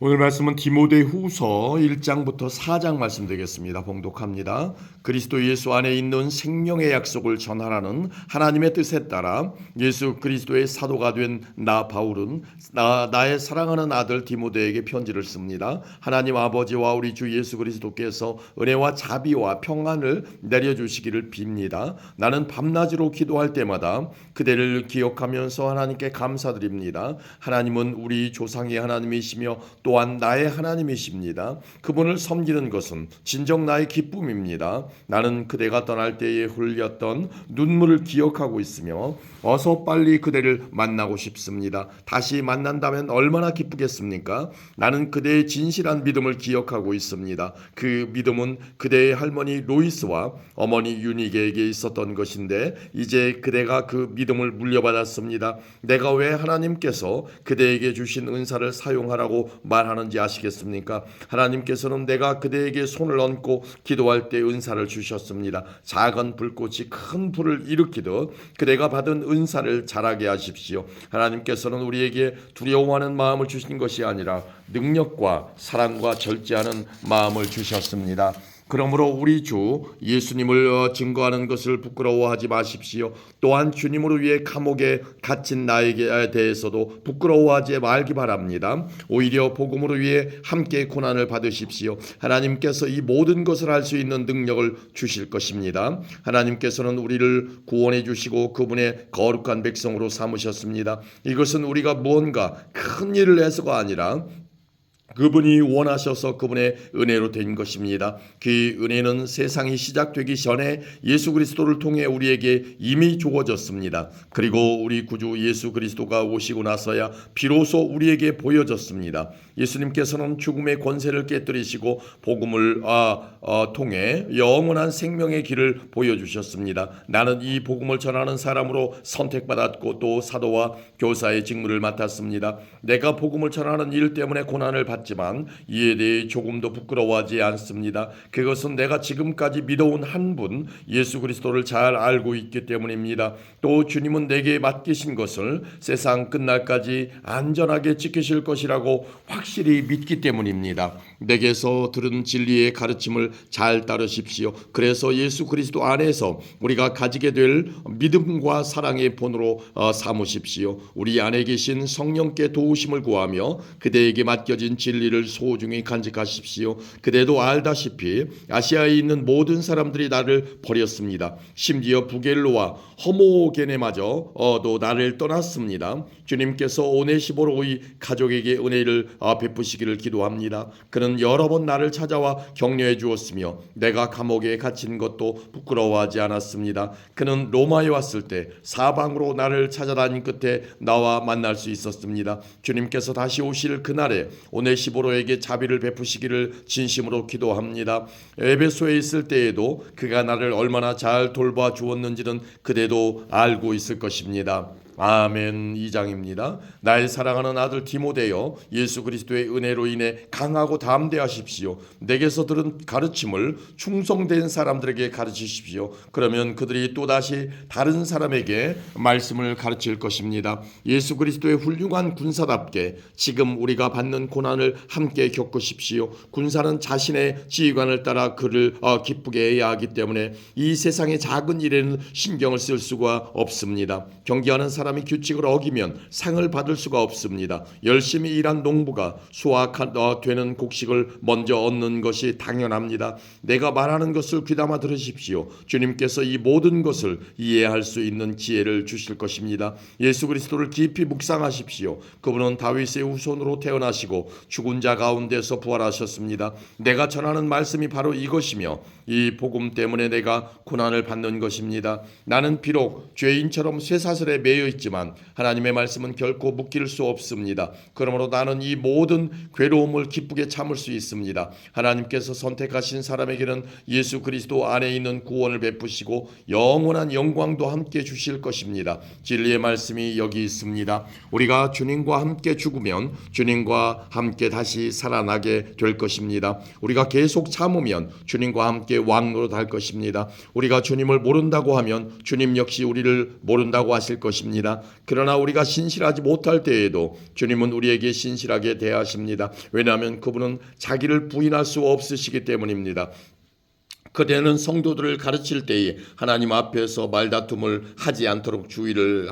오늘 말씀은 디모데후서 1장부터 4장 말씀 되겠습니다. 봉독합니다. 그리스도 예수 안에 있는 생명의 약속을 전하라는 하나님의 뜻에 따라 예수 그리스도의 사도가 된 나 바울은 나의 사랑하는 아들 디모데에게 편지를 씁니다. 하나님 아버지와 우리 주 예수 그리스도께서 은혜와 자비와 평안을 내려주시기를 빕니다. 나는 밤낮으로 기도할 때마다 그대를 기억하면서 하나님께 감사드립니다. 하나님은 우리 조상의 하나님이시며 또한 나의 하나님이십니다. 그분을 섬기는 것은 진정 나의 기쁨입니다. 나는 그대가 떠날 때에 흘렸던 눈물을 기억하고 있으며 어서 빨리 그대를 만나고 싶습니다. 다시 만난다면 얼마나 기쁘겠습니까? 나는 그대의 진실한 믿음을 기억하고 있습니다. 그 믿음은 그대의 할머니 로이스와 어머니 유니게에게 있었던 것인데 이제 그대가 그 믿음을 물려받았습니다. 내가 왜 하나님께서 그대에게 주신 은사를 사용하라고 말하는지 아시겠습니까? 하나님께서는 내가 그대에게 손을 얹고 기도할 때 은사를 주셨습니다. 작은 불꽃이 큰 불을 일으키듯 그대가 받은 은사를 자라게 하십시오. 하나님께서는 우리에게 두려워하는 마음을 주신 것이 아니라 능력과 사랑과 절제하는 마음을 주셨습니다. 그러므로 우리 주 예수님을 증거하는 것을 부끄러워하지 마십시오. 또한 주님으로 위해 감옥에 갇힌 나에게 대해서도 부끄러워하지 말기 바랍니다. 오히려 복음으로 위해 함께 고난을 받으십시오. 하나님께서 이 모든 것을 할 수 있는 능력을 주실 것입니다. 하나님께서는 우리를 구원해 주시고 그분의 거룩한 백성으로 삼으셨습니다. 이것은 우리가 무언가 큰 일을 해서가 아니라 그분이 원하셔서 그분의 은혜로 된 것입니다. 그 은혜는 세상이 시작되기 전에 예수 그리스도를 통해 우리에게 이미 주어졌습니다. 그리고 우리 구주 예수 그리스도가 오시고 나서야 비로소 우리에게 보여졌습니다. 예수님께서는 죽음의 권세를 깨뜨리시고 복음을 통해 영원한 생명의 길을 보여주셨습니다. 나는 이 복음을 전하는 사람으로 선택받았고 또 사도와 교사의 직무를 맡았습니다. 내가 복음을 전하는 일 때문에 고난을 받지만 이에 대해 조금도 부끄러워하지 않습니다. 그것은 내가 지금까지 믿어온 한 분 예수 그리스도를 잘 알고 있기 때문입니다. 또 주님은 내게 맡기신 것을 세상 끝날까지 안전하게 지키실 것이라고 확실히 믿기 때문입니다. 내게서 들은 진리의 가르침을 잘 따르십시오. 그래서 예수 그리스도 안에서 우리가 가지게 될 믿음과 사랑의 본으로 삼으십시오. 우리 안에 계신 성령께 도우심을 구하며 그대에게 맡겨진 진리를 소중히 간직하십시오. 그대도 알다시피 아시아에 있는 모든 사람들이 나를 버렸습니다. 심지어 부겔로와 허모게네마저도 나를 떠났습니다. 주님께서 오네시보로의 가족에게 은혜를 베푸시기를 기도합니다. 그는 여러 번 나를 찾아와 격려해 주었으며 내가 감옥에 갇힌 것도 부끄러워하지 않았습니다. 그는 로마에 왔을 때 사방으로 나를 찾아다닌 끝에 나와 만날 수 있었습니다. 주님께서 다시 오실 그날에 오네시보로에게 자비를 베푸시기를 진심으로 기도합니다. 에베소에 있을 때에도 그가 나를 얼마나 잘 돌봐 주었는지는 그대도 알고 있을 것입니다. 아멘. 2장입니다. 나의 사랑하는 아들 디모데여, 예수 그리스도의 은혜로 인해 강하고 담대하십시오. 내게서 들은 가르침을 충성된 사람들에게 가르치십시오. 그러면 그들이 또다시 다른 사람에게 말씀을 가르칠 것입니다. 예수 그리스도의 훌륭한 군사답게 지금 우리가 받는 고난을 함께 겪으십시오. 군사는 자신의 지휘관을 따라 그를 기쁘게 해야 하기 때문에 이 세상의 작은 일에는 신경을 쓸 수가 없습니다. 경기하는 사람이 규칙을 어기면 상을 받을 수가 없습니다. 열심히 일한 농부가 수확되는 곡식을 먼저 얻는 것이 당연합니다. 내가 말하는 것을 귀담아 들으십시오. 주님께서 이 모든 것을 이해할 수 있는 지혜를 주실 것입니다. 예수 그리스도를 깊이 묵상하십시오. 그분은 다윗의 후손으로 태어나시고 죽은 자 가운데서 부활하셨습니다. 내가 전하는 말씀이 바로 이것이며 이 복음 때문에 내가 고난을 받는 것입니다. 나는 비록 죄인처럼 쇠사슬에 매여 있지만 하나님의 말씀은 결코 묶일 수 없습니다. 그러므로 나는 이 모든 괴로움을 기쁘게 참을 수 있습니다. 하나님께서 선택하신 사람에게는 예수 그리스도 안에 있는 구원을 베푸시고 영원한 영광도 함께 주실 것입니다. 진리의 말씀이 여기 있습니다. 우리가 주님과 함께 죽으면 주님과 함께 다시 살아나게 될 것입니다. 우리가 계속 참으면 주님과 함께 왕노릇 할 것입니다. 우리가 주님을 모른다고 하면 주님 역시 우리를 모른다고 하실 것입니다. 있습니다. 그러나 우리가 신실하지 못할 때에도 주님은 우리에게 신실하게 대하십니다. 왜냐하면 그분은 자기를 부인할 수 없으시기 때문입니다. 그대는 성도들을 가르칠 때에 하나님 앞에서 말다툼을 하지 않도록 주의를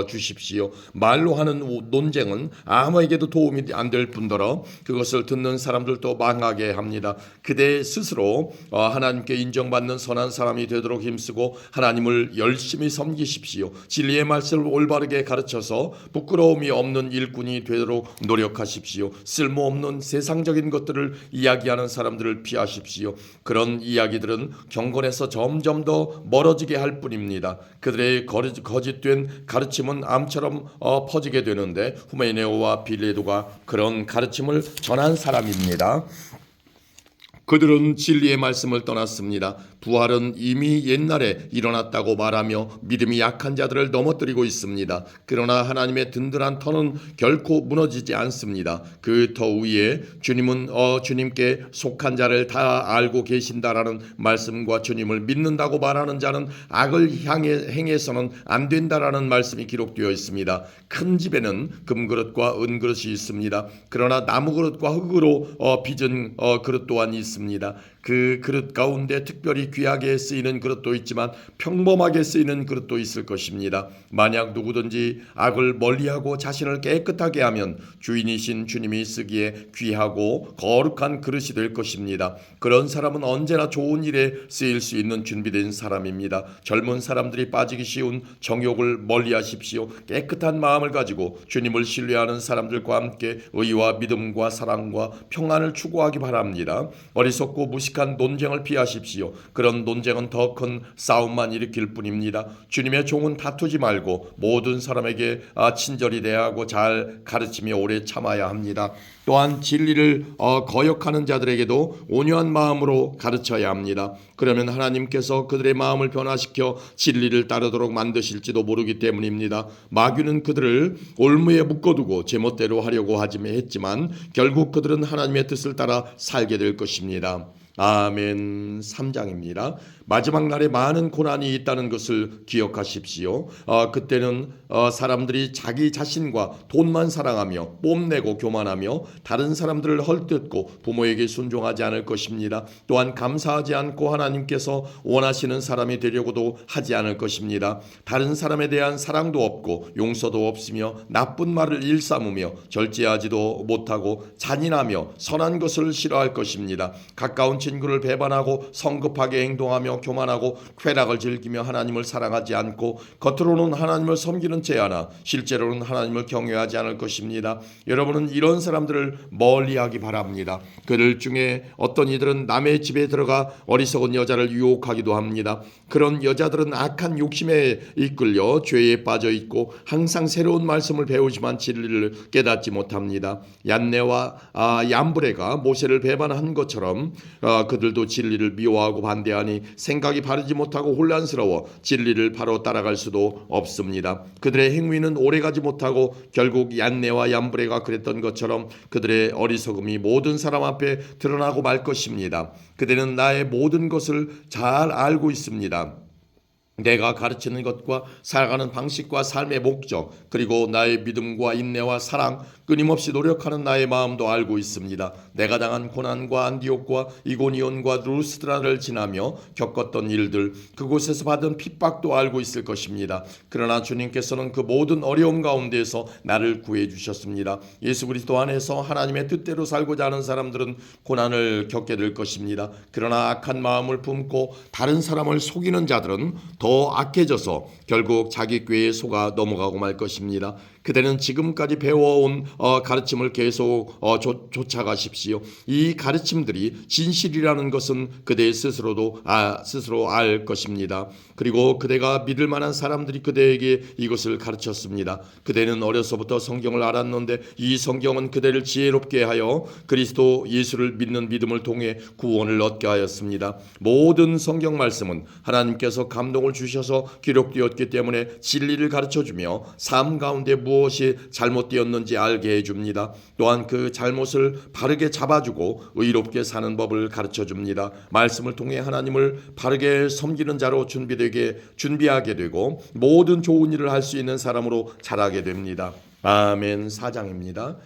주십시오. 말로 하는 논쟁은 아무에게도 도움이 안 될 뿐더러 그것을 듣는 사람들도 망하게 합니다. 그대 스스로 하나님께 인정받는 선한 사람이 되도록 힘쓰고 하나님을 열심히 섬기십시오. 진리의 말씀을 올바르게 가르쳐서 부끄러움이 없는 일꾼이 되도록 노력하십시오. 쓸모없는 세상적인 것들을 이야기하는 사람들을 피하십시오. 그런 이야기들은 경건에서 점점 더 멀어지게 할 뿐입니다. 그들의 거짓된 가르침은 암처럼 퍼지게 되는데 후메네오와 빌레도가 그런 가르침을 전한 사람입니다. 그들은 진리의 말씀을 떠났습니다. 부활은 이미 옛날에 일어났다고 말하며 믿음이 약한 자들을 넘어뜨리고 있습니다. 그러나 하나님의 든든한 터는 결코 무너지지 않습니다. 그 터 위에 주님은 주님께 속한 자를 다 알고 계신다라는 말씀과 주님을 믿는다고 말하는 자는 악을 행해서는 안 된다라는 말씀이 기록되어 있습니다. 큰 집에는 금그릇과 은그릇이 있습니다. 그러나 나무그릇과 흙으로 빚은 그릇 또한 있습니다. 그 그릇 가운데 특별히 귀하게 쓰이는 그릇도 있지만 평범하게 쓰이는 그릇도 있을 것입니다. 만약 누구든지 악을 멀리하고 자신을 깨끗하게 하면 주인이신 주님이 쓰기에 귀하고 거룩한 그릇이 될 것입니다. 그런 사람은 언제나 좋은 일에 쓰일 수 있는 준비된 사람입니다. 젊은 사람들이 빠지기 쉬운 정욕을 멀리하십시오. 깨끗한 마음을 가지고 주님을 신뢰하는 사람들과 함께 의와 믿음과 사랑과 평안을 추구하기 바랍니다. 어리석고 무식한 논쟁을 피하십시오. 그런 논쟁은 더 큰 싸움만 일으킬 뿐입니다. 주님의 종은 다투지 말고 모든 사람에게 친절히 대하고 잘 가르치며 오래 참아야 합니다. 또한 진리를 거역하는 자들에게도 온유한 마음으로 가르쳐야 합니다. 그러면 하나님께서 그들의 마음을 변화시켜 진리를 따르도록 만드실지도 모르기 때문입니다. 마귀는 그들을 올무에 묶어두고 제멋대로 하려고 했지만 결국 그들은 하나님의 뜻을 따라 살게 될 것입니다. 아멘. 3장입니다. 마지막 날에 많은 고난이 있다는 것을 기억하십시오. 그때는 사람들이 자기 자신과 돈만 사랑하며 뽐내고 교만하며 다른 사람들을 헐뜯고 부모에게 순종하지 않을 것입니다. 또한 감사하지 않고 하나님께서 원하시는 사람이 되려고도 하지 않을 것입니다. 다른 사람에 대한 사랑도 없고 용서도 없으며 나쁜 말을 일삼으며 절제하지도 못하고 잔인하며 선한 것을 싫어할 것입니다. 가까운 친구를 배반하고 성급하게 행동하며 교만하고 쾌락을 즐기며 하나님을 사랑하지 않고 겉으로는 하나님을 섬기는 채하나 실제로는 하나님을 경외하지 않을 것입니다. 여러분은 이런 사람들을 멀리하기 바랍니다. 그들 중에 어떤 이들은 남의 집에 들어가 어리석은 여자를 유혹하기도 합니다. 그런 여자들은 악한 욕심에 이끌려 죄에 빠져 있고 항상 새로운 말씀을 배우지만 진리를 깨닫지 못합니다. 얀네와 얀브레가 모세를 배반한 것처럼 그들도 진리를 미워하고 반대하니 생각이 바르지 못하고 혼란스러워 진리를 바로 따라갈 수도 없습니다. 그들의 행위는 오래가지 못하고 결국 얀네와 얀브레가 그랬던 것처럼 그들의 어리석음이 모든 사람 앞에 드러나고 말 것입니다. 그들은 나의 모든 것을 잘 알고 있습니다. 내가 가르치는 것과 살아가는 방식과 삶의 목적, 그리고 나의 믿음과 인내와 사랑, 끊임없이 노력하는 나의 마음도 알고 있습니다. 내가 당한 고난과 안디옥과 이고니온과 루스드라를 지나며 겪었던 일들, 그곳에서 받은 핍박도 알고 있을 것입니다. 그러나 주님께서는 그 모든 어려움 가운데에서 나를 구해 주셨습니다. 예수 그리스도 안에서 하나님의 뜻대로 살고자 하는 사람들은 고난을 겪게 될 것입니다. 그러나 악한 마음을 품고 다른 사람을 속이는 자들은 더 악해져서 결국 자기 꾀에 속아 넘어가고 말 것입니다. 그대는 지금까지 배워온 가르침을 계속 쫓아가십시오. 이 가르침들이 진실이라는 것은 그대 스스로 알 것입니다. 그리고 그대가 믿을 만한 사람들이 그대에게 이것을 가르쳤습니다. 그대는 어려서부터 성경을 알았는데 이 성경은 그대를 지혜롭게 하여 그리스도 예수를 믿는 믿음을 통해 구원을 얻게 하였습니다. 모든 성경 말씀은 하나님께서 감동을 주셔서 기록되었기 때문에 진리를 가르쳐주며 삶 가운데 무엇 무엇이 잘못되었는지 알게 해줍니다. 또한 그 잘못을 바르게 잡아주고 의롭게 사는 법을 가르쳐줍니다. 말씀을 통해 하나님을 바르게 섬기는 자로 준비하게 되고 모든 좋은 일을 할 수 있는 사람으로 자라게 됩니다. 아멘. 4장입니다.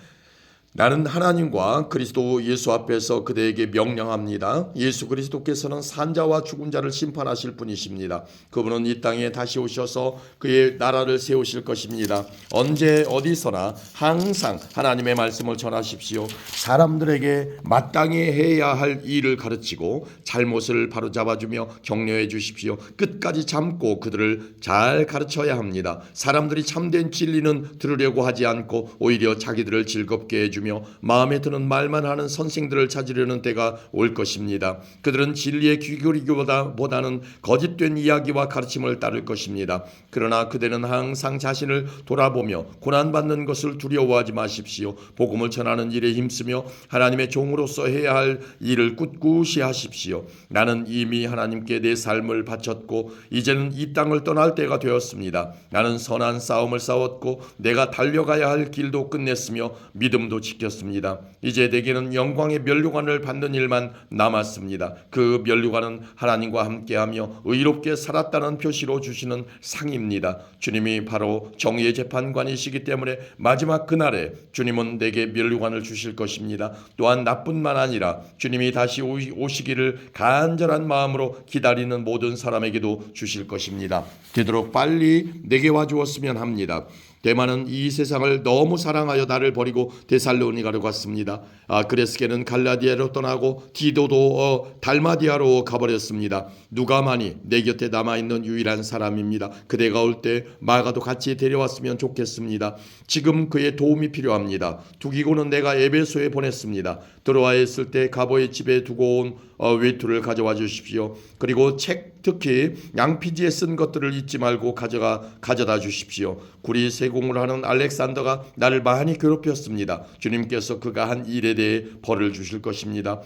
나는 하나님과 그리스도 예수 앞에서 그대에게 명령합니다. 예수 그리스도께서는 산자와 죽은 자를 심판하실 분이십니다. 그분은 이 땅에 다시 오셔서 그의 나라를 세우실 것입니다. 언제 어디서나 항상 하나님의 말씀을 전하십시오. 사람들에게 마땅히 해야 할 일을 가르치고 잘못을 바로잡아주며 격려해 주십시오. 끝까지 참고 그들을 잘 가르쳐야 합니다. 사람들이 참된 진리는 들으려고 하지 않고 오히려 자기들을 즐겁게 해주며 마음에 드는 말만 하는 선생들을 찾으려는 때가 올 것입니다. 그들은 진리에 귀 기울이기보다는 거짓된 이야기와 가르침을 따를 것입니다. 그러나 그대는 항상 자신을 돌아보며 고난받는 것을 두려워하지 마십시오. 복음을 전하는 일에 힘쓰며 하나님의 종으로서 해야 할 일을 꿋꿋이 하십시오. 나는 이미 하나님께 내 삶을 바쳤고 이제는 이 땅을 떠날 때가 되었습니다. 나는 선한 싸움을 싸웠고 내가 달려가야 할 길도 끝냈으며 믿음도 지켰습니다. 이제 내게는 영광의 면류관을 받는 일만 남았습니다. 그 면류관은 하나님과 함께하며 의롭게 살았다는 표시로 주시는 상입니다. 주님이 바로 정의의 재판관이시기 때문에 마지막 그날에 주님은 내게 면류관을 주실 것입니다. 또한 나뿐만 아니라 주님이 다시 오시기를 간절한 마음으로 기다리는 모든 사람에게도 주실 것입니다. 되도록 빨리 내게 와주었으면 합니다. 데마는 이 세상을 너무 사랑하여 나를 버리고 데살로니가로 갔습니다. 그레스게는 갈라디아로 떠나고 디도도 달마디아로 가버렸습니다. 누가만이 내 곁에 남아있는 유일한 사람입니다. 그대가 올 때 마가도 같이 데려왔으면 좋겠습니다. 지금 그의 도움이 필요합니다. 두기고는 내가 에베소에 보냈습니다. 드로아에 있을 때 가보의 집에 두고 온 외투를 가져와 주십시오. 그리고 책, 특히 양피지에 쓴 것들을 잊지 말고 가져다 주십시오. 구리 세공을 하는 알렉산더가 나를 많이 괴롭혔습니다. 주님께서 그가 한 일에 대해 벌을 주실 것입니다.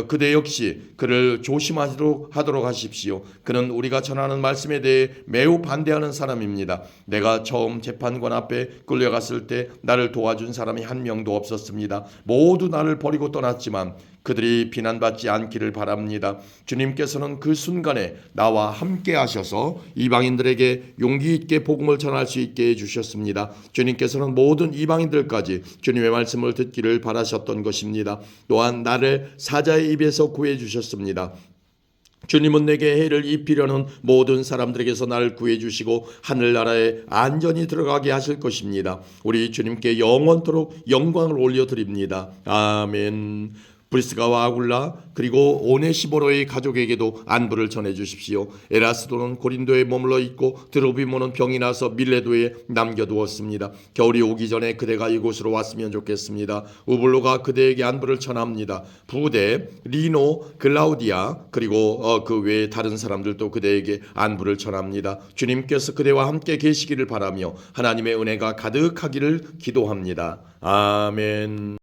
그대 역시 그를 조심하도록 하십시오. 그는 우리가 전하는 말씀에 대해 매우 반대하는 사람입니다. 내가 처음 재판관 앞에 끌려갔을 때 나를 도와준 사람이 한 명도 없었습니다. 모두 나를 버리고 떠났지만 그들이 비난받지 않기를 바랍니다. 주님께서는 그 순간에 나와 함께 하셔서 이방인들에게 용기 있게 복음을 전할 수 있게 해주셨습니다. 주님께서는 모든 이방인들까지 주님의 말씀을 듣기를 바라셨던 것입니다. 또한 나를 사자의 입에서 구해주셨습니다. 주님은 내게 해를 입히려는 모든 사람들에게서 나를 구해주시고 하늘나라에 안전히 들어가게 하실 것입니다. 우리 주님께 영원토록 영광을 올려드립니다. 아멘. 브리스가와 아굴라 그리고 오네시모로의 가족에게도 안부를 전해주십시오. 에라스도는 고린도에 머물러 있고 드로비모는 병이 나서 밀레도에 남겨두었습니다. 겨울이 오기 전에 그대가 이곳으로 왔으면 좋겠습니다. 우블로가 그대에게 안부를 전합니다. 부대, 리노, 글라우디아 그리고 그 외에 다른 사람들도 그대에게 안부를 전합니다. 주님께서 그대와 함께 계시기를 바라며 하나님의 은혜가 가득하기를 기도합니다. 아멘.